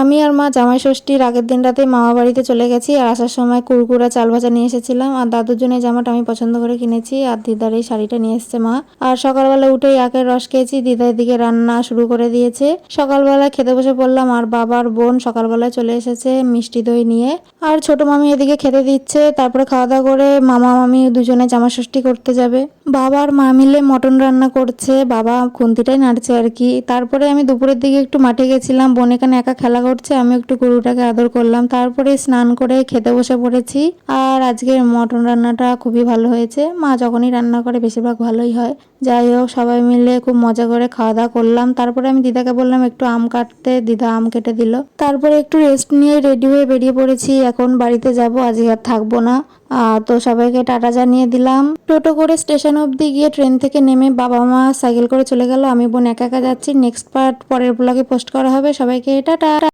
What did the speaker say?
আমি আর মা জামাই ষষ্ঠীর আগের দিন রাতে মামা বাড়িতে চলে গেছি। আর আসার সময় কুরকুরা চাল ভাজা নিয়ে এসেছিলাম। আর দাদুর জন্য এই জামাটা আমি পছন্দ করে কিনেছি। আর দিদার এই শাড়িটা নিয়ে এসেছে মা। আর সকালবেলা উঠেই আখের রস খেয়েছি। দিদার দিকে রান্না শুরু করে দিয়েছে। সকালবেলা খেতে বসে পড়লাম। আর বাবার বোন সকালবেলায় চলে এসেছে মিষ্টি দই নিয়ে। আর ছোট মামি এদিকে খেতে দিচ্ছে। তারপরে খাওয়া দাওয়া করে মামা মামি দুজনে জামা ষষ্ঠী করতে যাবে। বাবা আর মা মিলে মটন রান্না করছে। বাবা খুন্তিটাই নাড়ছে আর কি। তারপরে আমি দুপুরের দিকে একটু মাঠে গেছিলাম। বোন এখানে একা খেলা করছে, আমি একটু গরুটাকে আদর করলাম। তারপরে স্নান করে খেতে বসে পড়েছি। আর আজকের মটন রান্নাটা খুবই ভালো হয়েছে। মা যখনই রান্না করে বেশিরভাগ ভালোই হয়। যাই হোক, সবাই মিলে খুব মজা করে খাওয়া দাওয়া করলাম। তারপরে আমি দিদাকে বললাম একটু আম কাটতে, দিদা আম কেটে দিল। তারপরে একটু রেস্ট নিয়ে রেডি হয়ে বেরিয়ে পড়েছি। এখন বাড়িতে যাব, আজকে আর থাকবো না। তো সবাইকে টাটা জানিয়ে দিলাম। টোটো করে স্টেশন অবধি গিয়ে ট্রেন থেকে নেমে বাবা মা সাইকেল করে চলে গেল। আমি বোন একা একা যাচ্ছি। নেক্সট পার্ট পরের ব্লগে পোস্ট করা হবে। সবাইকে টাটা।